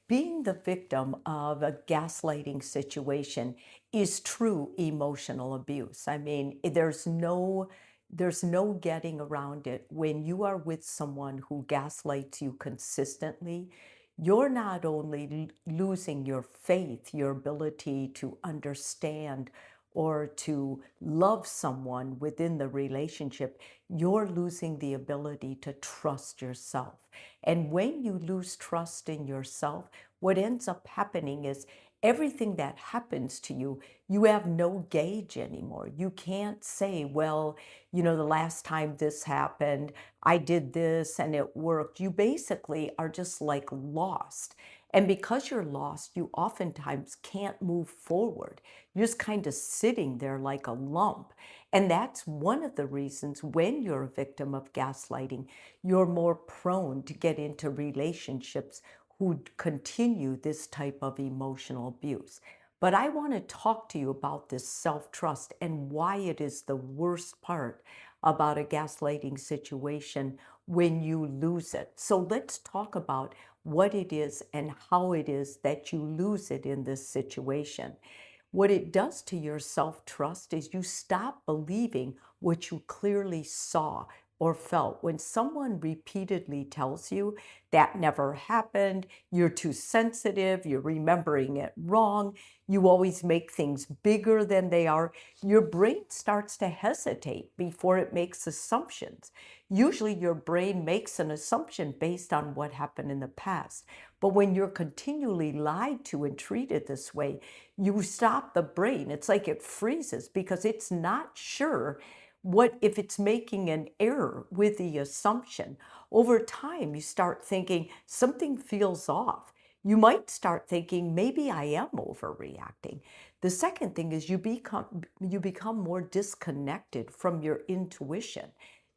Being the victim of a gaslighting situation is true emotional abuse. I mean, there's no getting around it. When you are with someone who gaslights you consistently, you're not only losing your faith, your ability to understand or to love someone within the relationship, you're losing the ability to trust yourself. And when you lose trust in yourself, what ends up happening is everything that happens to you, you have no gauge anymore. You can't say, well, the last time this happened, I did this and it worked. You basically are just like lost. And because you're lost, you oftentimes can't move forward. You're just kind of sitting there like a lump. And that's one of the reasons when you're a victim of gaslighting, you're more prone to get into relationships who continue this type of emotional abuse. But I want to talk to you about this self-trust and why it is the worst part about a gaslighting situation when you lose it. So let's talk about what it is and how it is that you lose it in this situation. What it does to your self-trust is you stop believing what you clearly saw or felt. When someone repeatedly tells you that never happened, you're too sensitive, you're remembering it wrong, you always make things bigger than they are, your brain starts to hesitate before it makes assumptions. Usually your brain makes an assumption based on what happened in the past. But when you're continually lied to and treated this way, you stop the brain. It's like it freezes because it's not sure what if it's making an error with the assumption. Over time, you start thinking something feels off. You might start thinking maybe I am overreacting. The second thing is you become more disconnected from your intuition.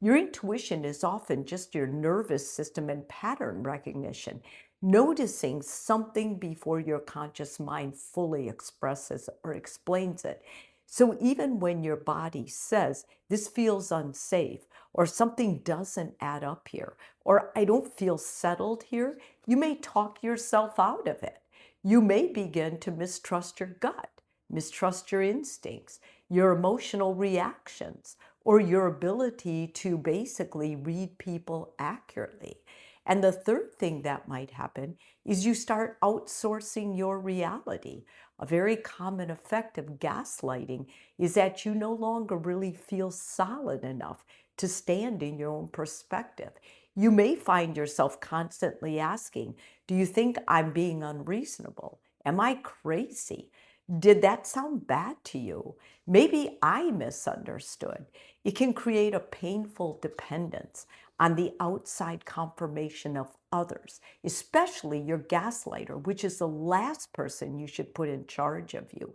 Your intuition is often just your nervous system and pattern recognition, noticing something before your conscious mind fully expresses or explains it. So even when your body says, this feels unsafe, or something doesn't add up here, or I don't feel settled here, you may talk yourself out of it. You may begin to mistrust your gut, mistrust your instincts, your emotional reactions, or your ability to basically read people accurately. And the third thing that might happen is you start outsourcing your reality. A very common effect of gaslighting is that you no longer really feel solid enough to stand in your own perspective. You may find yourself constantly asking, do you think I'm being unreasonable? Am I crazy? Did that sound bad to you? Maybe I misunderstood. It can create a painful dependence on the outside confirmation of others, especially your gaslighter, which is the last person you should put in charge of you.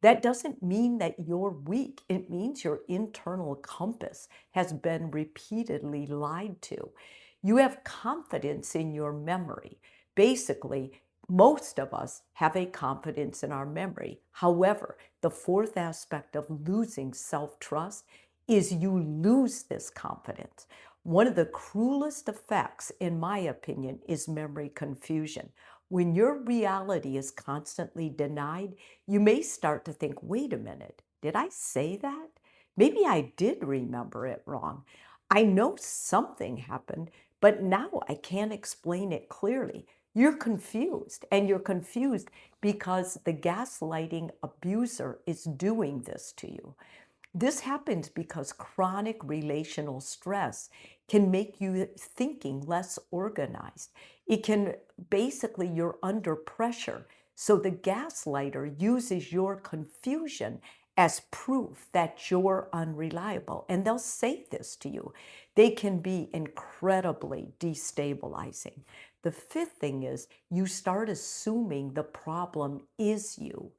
That doesn't mean that you're weak. It means your internal compass has been repeatedly lied to. You have confidence in your memory. Basically, most of us have a confidence in our memory. However, the fourth aspect of losing self-trust is you lose this confidence. One of the cruelest effects, in my opinion, is memory confusion. When your reality is constantly denied, you may start to think, wait a minute, did I say that? Maybe I did remember it wrong. I know something happened, but now I can't explain it clearly. You're confused, and you're confused because the gaslighting abuser is doing this to you. This happens because chronic relational stress can make you thinking less organized. It can basically, you're under pressure. So the gaslighter uses your confusion as proof that you're unreliable. And they'll say this to you. They can be incredibly destabilizing. The fifth thing is you start assuming the problem is you.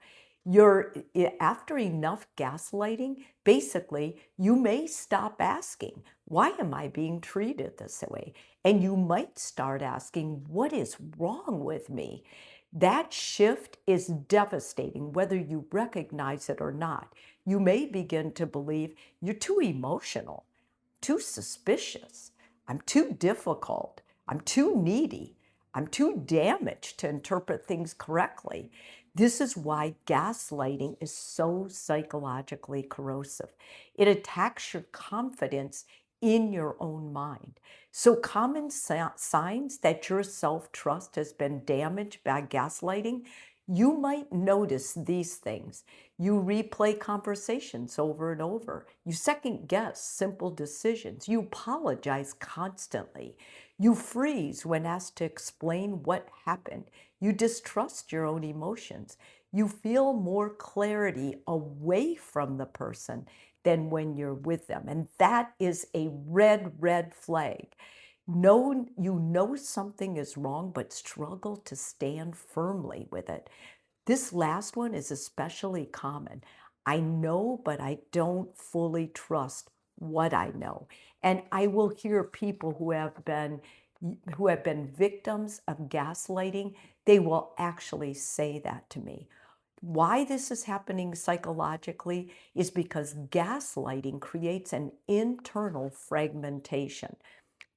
After enough gaslighting, basically, you may stop asking, why am I being treated this way? And you might start asking, what is wrong with me? That shift is devastating, whether you recognize it or not. You may begin to believe you're too emotional, too suspicious, I'm too difficult, I'm too needy. I'm too damaged to interpret things correctly. This is why gaslighting is so psychologically corrosive. It attacks your confidence in your own mind. So common signs that your self-trust has been damaged by gaslighting, you might notice these things. You replay conversations over and over. You second guess simple decisions. You apologize constantly. You freeze when asked to explain what happened. You distrust your own emotions. You feel more clarity away from the person than when you're with them. And that is a red flag. You know something is wrong, but struggle to stand firmly with it. This last one is especially common. I know, but I don't fully trust what I know. And I will hear people who have been victims of gaslighting, they will actually say that to me. Why this is happening psychologically is because gaslighting creates an internal fragmentation.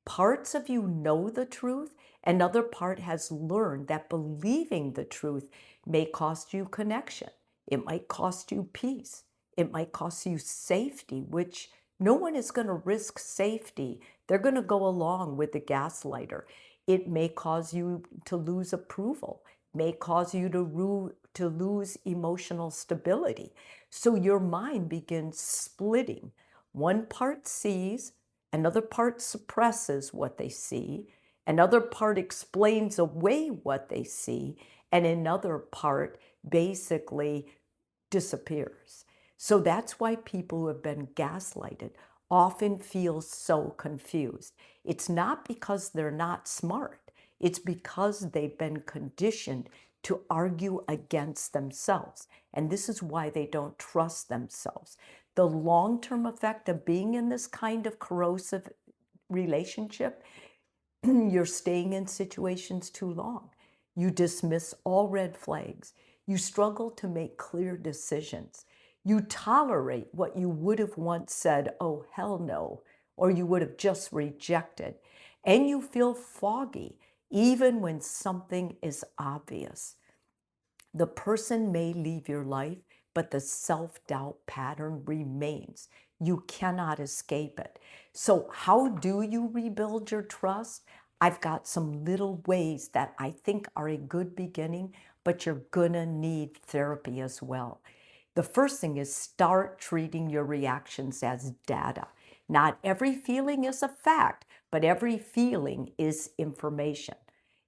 Parts of you know the truth, another part has learned that believing the truth may cost you connection. It might cost you peace. It might cost you safety, which no one is going to risk safety. They're going to go along with the gaslighter. It may cause you to lose approval, may cause you to lose emotional stability. So your mind begins splitting. One part sees, another part suppresses what they see, another part explains away what they see, and another part basically disappears. So that's why people who have been gaslighted often feel so confused. It's not because they're not smart. It's because they've been conditioned to argue against themselves. And this is why they don't trust themselves. The long-term effect of being in this kind of corrosive relationship, you're staying in situations too long. You dismiss all red flags. You struggle to make clear decisions. You tolerate what you would have once said, oh, hell no, or you would have just rejected. And you feel foggy, even when something is obvious. The person may leave your life, but the self-doubt pattern remains. You cannot escape it. So how do you rebuild your trust? I've got some little ways that I think are a good beginning, but you're gonna need therapy as well. The first thing is start treating your reactions as data. Not every feeling is a fact, but every feeling is information.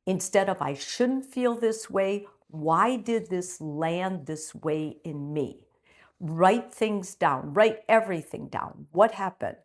Instead of I shouldn't feel this way, why did this land this way in me? Write things down, write everything down. What happened?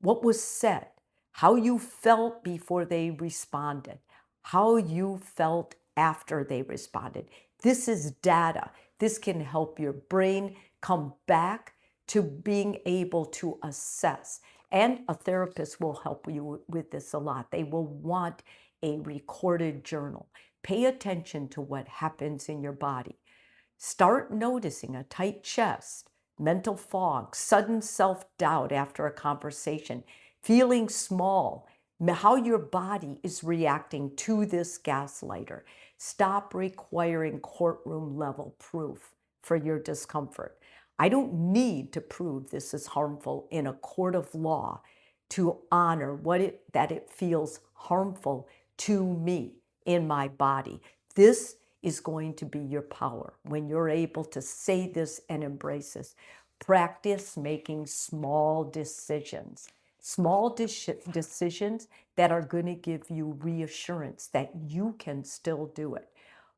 What was said? How you felt before they responded? How you felt after they responded? This is data. This can help your brain come back to being able to assess. And a therapist will help you with this a lot. They will want a recorded journal. Pay attention to what happens in your body. Start noticing a tight chest, mental fog, sudden self-doubt after a conversation, feeling small, how your body is reacting to this gaslighter. Stop requiring courtroom level proof for your discomfort. I don't need to prove this is harmful in a court of law to honor that it feels harmful to me in my body. This is going to be your power when you're able to say this and embrace this. Practice making small decisions that are going to give you reassurance that you can still do it.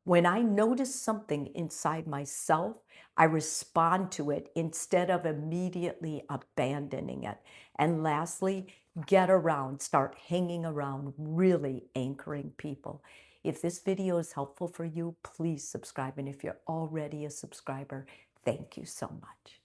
When I notice something inside myself, I respond to it instead of immediately abandoning it. And lastly, start hanging around really anchoring people. If this video is helpful for you, please subscribe. And if you're already a subscriber, thank you so much.